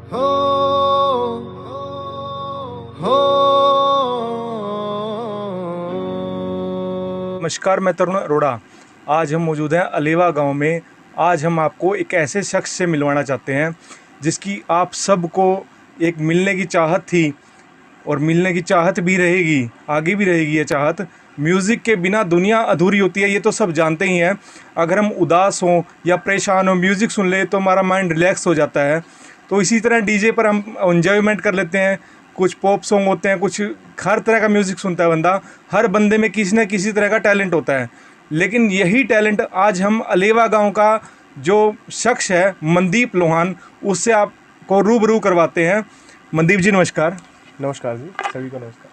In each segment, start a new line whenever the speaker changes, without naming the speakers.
हो हो।
नमस्कार, मैं तरुण अरोड़ा। आज हम मौजूद हैं अलेवा गांव में। आज हम आपको एक ऐसे शख्स से मिलवाना चाहते हैं जिसकी आप सबको एक मिलने की चाहत थी और मिलने की चाहत भी रहेगी, आगे भी रहेगी ये चाहत। म्यूज़िक के बिना दुनिया अधूरी होती है, ये तो सब जानते ही हैं। अगर हम उदास हों या परेशान हों, म्यूज़िक सुन ले तो हमारा माइंड रिलैक्स हो जाता है। तो इसी तरह डीजे पर हम एंजॉयमेंट कर लेते हैं। कुछ पॉप सॉन्ग होते हैं, कुछ हर तरह का म्यूज़िक सुनता है बंदा। हर बंदे में किसी न किसी तरह का टैलेंट होता है, लेकिन यही टैलेंट आज हम अलेवा गांव का जो शख्स है मनदीप लोहान, उससे आपको रूबरू करवाते हैं। मनदीप जी नमस्कार।
नमस्कार जी, सभी को नमस्कार।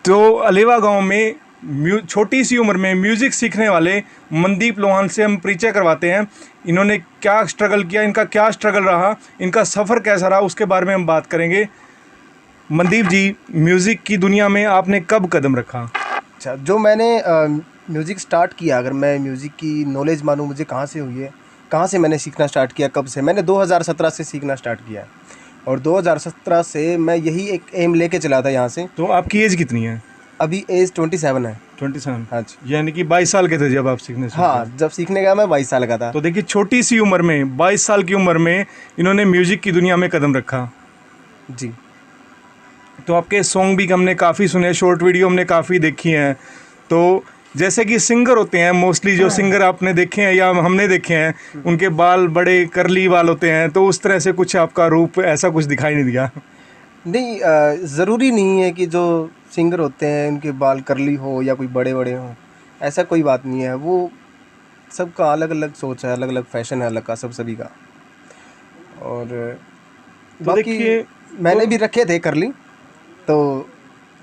तो अलेवा गांव में छोटी सी उम्र में म्यूज़िक सीखने वाले मनदीप लोहान से हम परिचय करवाते हैं। इन्होंने क्या स्ट्रगल किया, इनका क्या स्ट्रगल रहा, इनका सफ़र कैसा रहा, उसके बारे में हम बात करेंगे। मनदीप जी, म्यूज़िक की दुनिया में आपने कब कदम रखा?
अच्छा, जो मैंने म्यूज़िक स्टार्ट किया, अगर मैं म्यूज़िक की नॉलेज मानूँ मुझे कहाँ से हुई है, कहाँ से मैंने सीखना स्टार्ट किया, कब से, मैंने 2017 से सीखना स्टार्ट किया है। और 2017 से मैं यही एक एम लेके चला था यहाँ से।
तो आपकी एज कितनी है?
अभी एज 27 है।
27।
हाँ जी।
यानी कि 22 साल के थे जब आप सीखने शुरू
हाँ, जब सीखने गया मैं 22 साल का था।
तो देखिए, छोटी सी उम्र में 22 साल की उम्र में इन्होंने म्यूज़िक की दुनिया में कदम रखा।
जी।
तो आपके सॉन्ग भी हमने काफ़ी सुने, शॉर्ट वीडियो हमने काफ़ी देखी हैं। तो जैसे कि सिंगर होते हैं, मोस्टली जो सिंगर आपने देखे हैं या हमने देखे हैं, उनके बाल बड़े करली बाल होते हैं, तो उस तरह से कुछ आपका रूप ऐसा कुछ दिखाई नहीं दिया।
नहीं, ज़रूरी नहीं है कि जो सिंगर होते हैं उनके बाल करली हो या कोई बड़े बड़े हों, ऐसा कोई बात नहीं है। वो सबका अलग अलग सोच है, अलग अलग फैशन है, अलग का सभी का। और
तो
बाकी
देखिए,
मैंने भी रखे थे करली। तो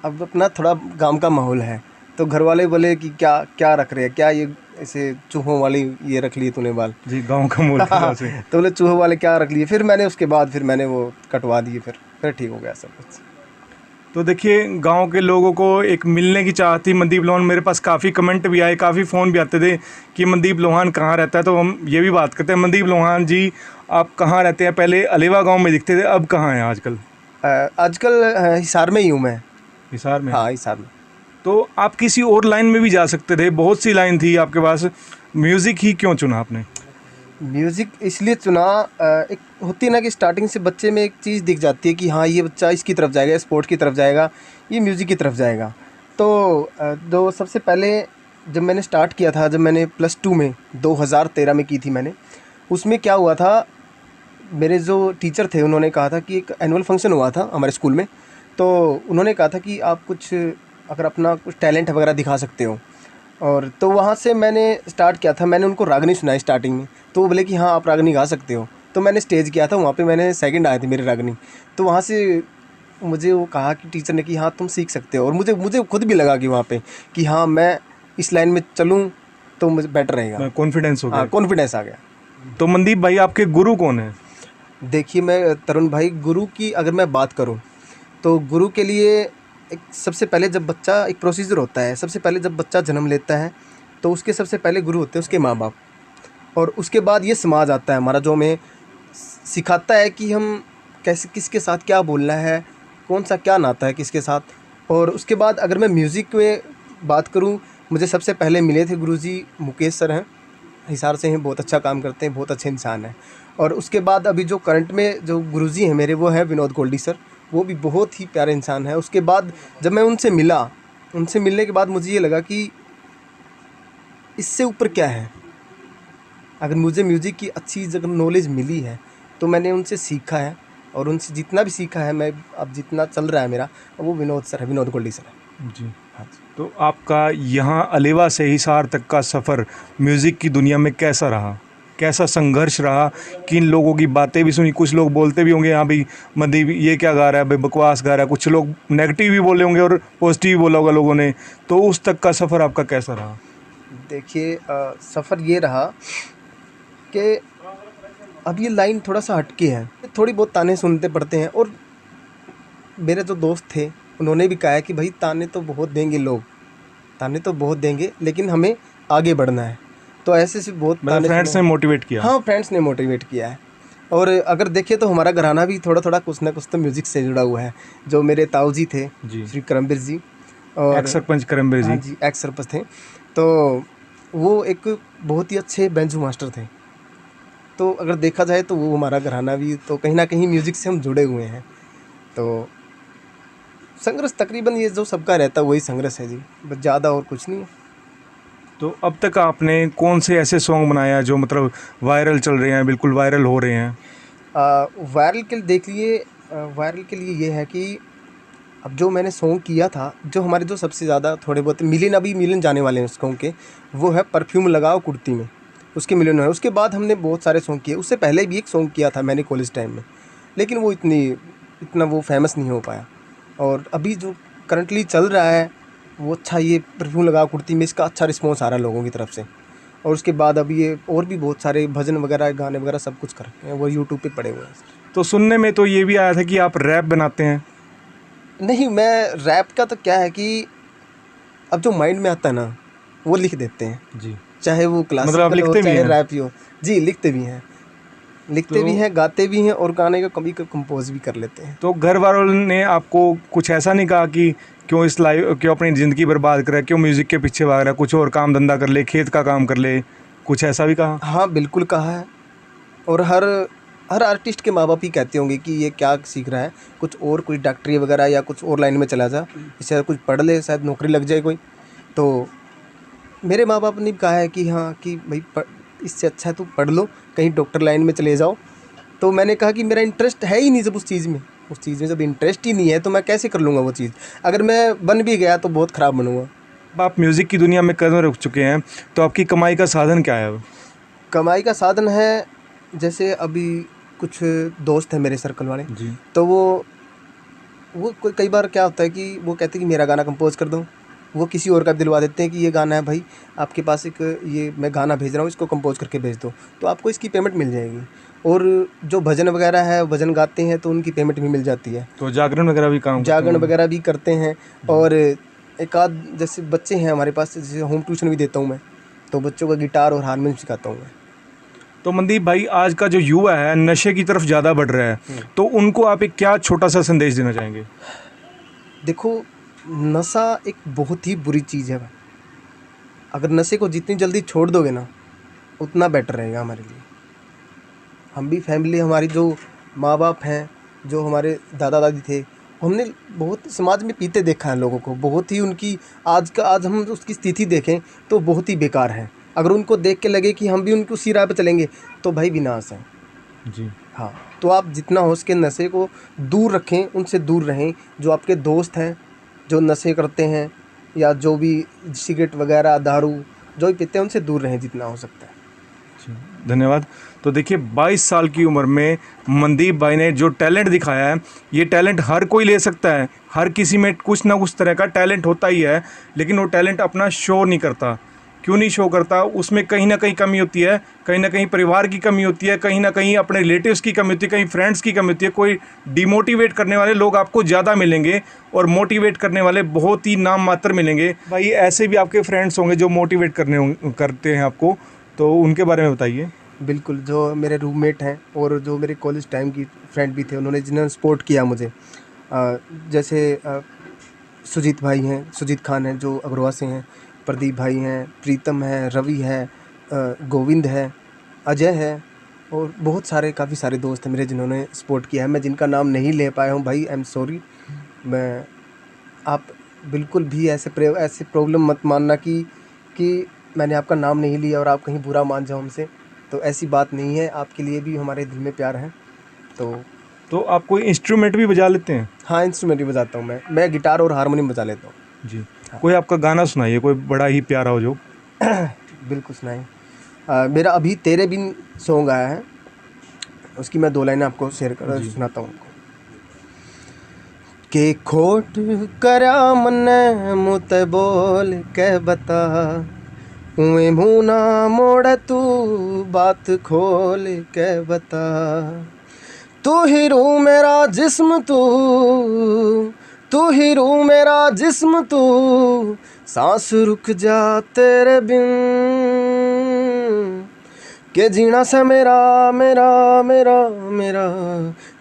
अब अपना थोड़ा गांव का माहौल है, तो घर वाले बोले कि क्या क्या रख रहे हैं, क्या ये ऐसे चूहों वाली ये रख लिए तूने बाल।
जी, गांव का मूल हिसाब से।
तो बोले चूहों वाले क्या रख लिए। फिर मैंने उसके बाद फिर मैंने वो कटवा दिए, फिर ठीक हो गया सब कुछ।
तो देखिए, गांव के लोगों को एक मिलने की चाह थी मनदीप लोहान। मेरे पास काफ़ी कमेंट भी आए, काफ़ी फ़ोन भी आते थे कि मनदीप लोहान कहाँ रहता है। तो हम ये भी बात करते हैं, मनदीप लोहान जी आप कहाँ रहते हैं? पहले अलेवा गांव में दिखते थे, अब कहाँ हैं आजकल?
आजकल हिसार में ही हूँ मैं।
हिसार में?
हाँ, हिसार में।
तो आप किसी और लाइन में भी जा सकते थे, बहुत सी लाइन थी आपके पास, म्यूज़िक ही क्यों चुना आपने?
म्यूज़िक इसलिए चुना, एक होती है ना कि स्टार्टिंग से बच्चे में एक चीज़ दिख जाती है कि हाँ ये बच्चा इसकी तरफ जाएगा, स्पोर्ट की तरफ जाएगा, ये म्यूज़िक की तरफ जाएगा। तो जो सबसे पहले जब मैंने स्टार्ट किया था, जब मैंने +2 में 2013 में की थी मैंने, उसमें क्या हुआ था, मेरे जो टीचर थे उन्होंने कहा था कि एक एनुअल फंक्शन हुआ था हमारे स्कूल में। तो उन्होंने कहा था कि आप कुछ अगर अपना कुछ टैलेंट वगैरह दिखा सकते हो। और तो वहाँ से मैंने स्टार्ट किया था। मैंने उनको रागनी सुनाई स्टार्टिंग में, तो वो बोले कि हाँ आप रागनी गा सकते हो। तो मैंने स्टेज किया था, वहाँ पे मैंने सेकंड आए थे मेरी रागनी। तो वहाँ से मुझे वो कहा कि टीचर ने कि हाँ तुम सीख सकते हो। और मुझे खुद भी लगा कि वहाँ पे कि हाँ मैं इस लाइन में चलूँ तो मुझे बेटर रहेगा,
कॉन्फिडेंस हो गया।
हाँ कॉन्फिडेंस आ गया।
तो मनदीप भाई, आपके गुरु कौन है?
देखिए, मैं तरुण भाई, गुरु की अगर मैं बात करूं तो गुरु के लिए एक सबसे पहले जब बच्चा, एक प्रोसीजर होता है, सबसे पहले जब बच्चा जन्म लेता है तो उसके सबसे पहले गुरु होते हैं उसके माँ बाप। और उसके बाद ये समाज आता है हमारा, जो हमें सिखाता है कि हम कैसे, किसके साथ क्या बोलना है, कौन सा क्या नाता है किसके साथ। और उसके बाद अगर मैं म्यूज़िक में बात करूँ, मुझे सबसे पहले मिले थे गुरुजी मुकेश सर हैं, हिसार से हैं, बहुत अच्छा काम करते हैं, बहुत अच्छे इंसान हैं। और उसके बाद अभी जो करंट में जो गुरुजी हैं मेरे, वो हैं विनोद गोल्डी सर, वो भी बहुत ही प्यारे इंसान हैं। उसके बाद जब मैं उनसे मिला, उनसे मिलने के बाद मुझे ये लगा कि इससे ऊपर क्या है। अगर मुझे म्यूज़िक की अच्छी जगह नॉलेज मिली है तो मैंने उनसे सीखा है, और उनसे जितना भी सीखा है मैं, अब जितना चल रहा है मेरा, वो विनोद सर है, विनोद गोल्डी सर है।
जी।
हाँ जी।
तो आपका यहाँ अलेवा से हिसार तक का सफ़र म्यूज़िक की दुनिया में कैसा रहा? कैसा संघर्ष रहा? किन लोगों की बातें भी सुनी? कुछ लोग बोलते भी होंगे, हाँ भाई मनदीप ये क्या गा रहा है भाई, बकवास गा रहा है। कुछ लोग नेगेटिव भी बोले होंगे और पॉजिटिव भी बोला होगा लोगों ने। तो उस तक का सफ़र आपका कैसा रहा?
देखिए, सफ़र ये रहा कि अब ये लाइन थोड़ा सा हटके है, थोड़ी बहुत ताने सुनते पड़ते हैं। और मेरे जो दोस्त थे उन्होंने भी कहा है कि भाई ताने तो बहुत देंगे लोग, ताने तो बहुत देंगे, लेकिन हमें आगे बढ़ना है। तो ऐसे से बहुत
मतलब फ्रेंड्स ने मोटिवेट किया?
हाँ, फ्रेंड्स ने मोटिवेट किया है। और अगर देखें तो हमारा घराना भी थोड़ा थोड़ा कुछ ना कुछ तो म्यूज़िक से जुड़ा हुआ है। जो मेरे ताऊ जी थे,
जी।
श्री करमबीर जी, और
एक्स सरपंच करमबीर
हाँ
जी।
जी, एक्स सरपंच थे। तो वो एक बहुत ही अच्छे बैंजो मास्टर थे। तो अगर देखा जाए तो वो हमारा घराना भी तो कहीं ना कहीं म्यूज़िक से हम जुड़े हुए हैं। तो संघर्ष तकरीबन ये जो सबका रहता है वही संघर्ष है जी, बस ज़्यादा और कुछ नहीं है।
तो अब तक आपने कौन से ऐसे सॉन्ग बनाया जो मतलब वायरल चल रहे हैं, बिल्कुल वायरल हो रहे हैं?
वायरल के लिए देख लिए, वायरल के लिए ये है कि अब जो मैंने सॉन्ग किया था, जो हमारे जो सबसे ज़्यादा थोड़े बहुत मिलियन, अभी मिलियन जाने वाले हैं उस सॉन्ग के, वो है परफ्यूम लगाओ कुर्ती में, उसके मिलियन है। उसके बाद हमने बहुत सारे सॉन्ग किए, उससे पहले भी एक सॉन्ग किया था मैंने कॉलेज टाइम में, लेकिन वो इतना वो फेमस नहीं हो पाया। और अभी जो करंटली चल रहा है वो अच्छा, ये परफ्यूम लगाओ कुर्ती में, इसका अच्छा रिस्पॉन्स आ रहा है लोगों की तरफ से। और उसके बाद अभी ये और भी बहुत सारे भजन वगैरह, गाने वगैरह सब कुछ कर रखे हैं, वो यूट्यूब पे पड़े हुए हैं।
तो सुनने में तो ये भी आया था कि आप रैप बनाते हैं।
नहीं, मैं रैप का तो क्या है कि अब जो माइंड में आता है ना वो लिख देते हैं,
जी।
चाहे वो
मतलब आप
क्लासिकल हो
लिखते भी
चाहे
हैं?
रैप ही हो। जी, लिखते भी हैं, लिखते भी
तो
हैं, गाते भी हैं, और गाने का कभी कंपोज भी कर लेते हैं।
तो घर वालों ने आपको कुछ ऐसा नहीं कहा कि क्यों अपनी ज़िंदगी बर्बाद कर रहा है, क्यों म्यूज़िक के पीछे भाग रहा है, कुछ और काम धंधा कर ले, खेत का काम कर ले, कुछ ऐसा भी कहा?
हाँ, बिल्कुल कहा है। और हर हर आर्टिस्ट के माँ बाप ही कहते होंगे कि ये क्या सीख रहा है, कुछ और, कोई डॉक्टरी वगैरह या कुछ और लाइन में चला जा, इससे कुछ पढ़ ले, शायद नौकरी लग जाए कोई। तो मेरे माँ बाप ने भी कहा है कि हाँ, कि भाई इससे अच्छा है तू पढ़ लो, कहीं डॉक्टर लाइन में चले जाओ। तो मैंने कहा कि मेरा इंटरेस्ट है ही नहीं, जब उस चीज़ में जब इंटरेस्ट ही नहीं है तो मैं कैसे कर लूँगा वो चीज़। अगर मैं बन भी गया तो बहुत ख़राब बनूँगा।
अब आप म्यूज़िक की दुनिया में कदम रख चुके हैं, तो आपकी कमाई का साधन क्या है अब?
कमाई का साधन है, जैसे अभी कुछ दोस्त हैं मेरे सर्कल वाले,
जी।
तो वो कई बार क्या होता है कि वो कहते हैं कि मेरा गाना कंपोज कर दो, वो किसी और का दिलवा देते हैं कि ये गाना है भाई आपके पास, एक ये मैं गाना भेज रहा हूँ, इसको कंपोज करके भेज दो, तो आपको इसकी पेमेंट मिल जाएगी। और जो भजन वगैरह है, भजन गाते हैं तो उनकी पेमेंट भी मिल जाती है।
तो जागरण वगैरह भी काम करते
जागरण
होंगे?
वगैरह भी करते हैं। और एक आध जैसे बच्चे हैं हमारे पास, जैसे होम ट्यूशन भी देता हूँ मैं, तो बच्चों को गिटार और हारमोनियम सिखाता हूँ मैं।
तो मनदीप भाई, आज का जो युवा है नशे की तरफ ज़्यादा बढ़ रहा है, तो उनको आप एक क्या छोटा सा संदेश देना चाहेंगे?
देखो, नशा एक बहुत ही बुरी चीज़ है। अगर नशे को जितनी जल्दी छोड़ दोगे ना, उतना बेटर रहेगा हमारे लिए। हम भी फैमिली, हमारी जो माँ बाप हैं, जो हमारे दादा दादी थे, हमने बहुत समाज में पीते देखा है लोगों को, बहुत ही उनकी आज हम उसकी स्थिति देखें तो बहुत ही बेकार है। अगर उनको देख के लगे कि हम भी उनकी उसी राह पे चलेंगे तो भाई विनाश है।
जी।
हाँ, तो आप जितना हो सके नशे को दूर रखें, उनसे दूर रहें। जो आपके दोस्त हैं जो नशे करते हैं, या जो भी सिगरेट वगैरह, दारू जो भी पीते हैं, उनसे दूर रहें जितना हो सकता है।
जी, धन्यवाद। तो देखिए, 22 साल की उम्र में मनदीप भाई ने जो टैलेंट दिखाया है, ये टैलेंट हर कोई ले सकता है। हर किसी में कुछ ना कुछ तरह का टैलेंट होता ही है, लेकिन वो टैलेंट अपना शो नहीं करता। क्यों नहीं शो करता? उसमें कहीं ना कहीं कमी होती है, कहीं ना कहीं परिवार की कमी होती है, कहीं ना कहीं अपने रिलेटिव्स की कमी होती है, कहीं फ्रेंड्स की कमी होती है। कोई डिमोटिवेट करने वाले लोग आपको ज़्यादा मिलेंगे और मोटिवेट करने वाले बहुत ही नाम मात्र मिलेंगे। भाई, ऐसे भी आपके फ्रेंड्स होंगे जो मोटिवेट करते हैं आपको, तो उनके बारे में बताइए।
बिल्कुल, जो मेरे रूममेट हैं और जो मेरे कॉलेज टाइम की फ्रेंड भी थे, उन्होंने जिन्होंने सपोर्ट किया मुझे, जैसे सुजीत भाई हैं, सुजीत खान हैं जो अग्रवा से हैं, प्रदीप भाई हैं, प्रीतम है, रवि है, गोविंद है, अजय है, और बहुत सारे, काफ़ी सारे दोस्त हैं मेरे जिन्होंने सपोर्ट किया है। मैं जिनका नाम नहीं ले पाया हूँ भाई, आई एम सॉरी। मैं आप बिल्कुल भी ऐसे प्रॉब्लम मत मानना कि मैंने आपका नाम नहीं लिया और आप कहीं बुरा मान जाओ हमसे, तो ऐसी बात नहीं है। आपके लिए भी हमारे दिल में प्यार है। तो
आप कोई इंस्ट्रूमेंट भी बजा लेते हैं?
हाँ, इंस्ट्रूमेंट भी बजाता हूँ मैं गिटार और हारमोनियम बजा लेता हूँ।
जी। कोई आपका गाना सुनाइए, कोई बड़ा ही प्यारा हो जो।
बिल्कुल सुनाएं। मेरा अभी तेरे बिन सॉन्ग आया है, उसकी मैं 2 लाइनें आपको शेयर कर
जी।
सुनाता हूँ। के खोट करा मन्ने मुँह बोल के बता, उए मुना मोड़ तू बात खोल के बता, तू ही रू मेरा जिस्म तू ही रू मेरा जिस्म तू, सांस रुक जा तेरे बिन, के जीना सा मेरा मेरा मेरा मेरा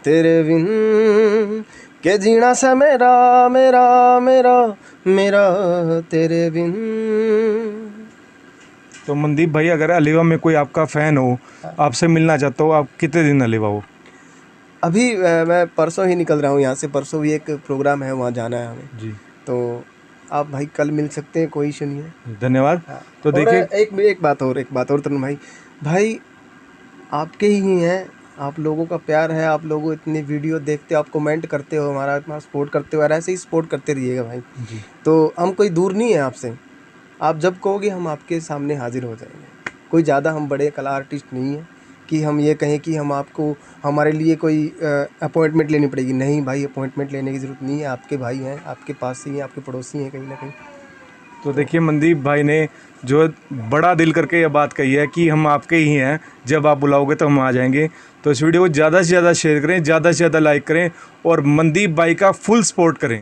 तेरे बिन, के जीना सा मेरा मेरा मेरा मेरा तेरे बिन।
तो मनदीप भाई, अगर अलीवा में कोई आपका फ़ैन हो, आपसे मिलना चाहता हो, आप कितने दिन अलीवा हो?
अभी मैं परसों ही निकल रहा हूँ यहाँ से, परसों भी एक प्रोग्राम है, वहाँ जाना है हमें।
जी,
तो आप भाई कल मिल सकते हैं, कोई इशू नहीं है।
धन्यवाद। तो
और
देखिए,
एक बात और तरुण भाई, भाई आपके ही हैं, आप लोगों का प्यार है, आप लोगों इतनी वीडियो देखते हो, आप कमेंट करते हो, हमारा इतना सपोर्ट करते हो, और ऐसे ही सपोर्ट करते रहिएगा भाई।
जी,
तो हम कोई दूर नहीं है आपसे, आप जब कहोगे हम आपके सामने हाजिर हो जाएंगे। कोई ज़्यादा हम बड़े कला आर्टिस्ट नहीं है कि हम ये कहें कि हम आपको, हमारे लिए कोई अपॉइंटमेंट लेनी पड़ेगी। नहीं भाई, अपॉइंटमेंट लेने की ज़रूरत नहीं है, आपके भाई हैं, आपके पास ही हैं, आपके पड़ोसी हैं कहीं ना कहीं।
तो देखिए मनदीप भाई ने जो बड़ा दिल करके ये बात कही है कि हम आपके ही हैं, जब आप बुलाओगे तो हम आ जाएंगे। तो इस वीडियो को ज़्यादा से ज़्यादा शेयर करें, ज़्यादा से ज़्यादा लाइक करें और मनदीप भाई का फुल सपोर्ट करें।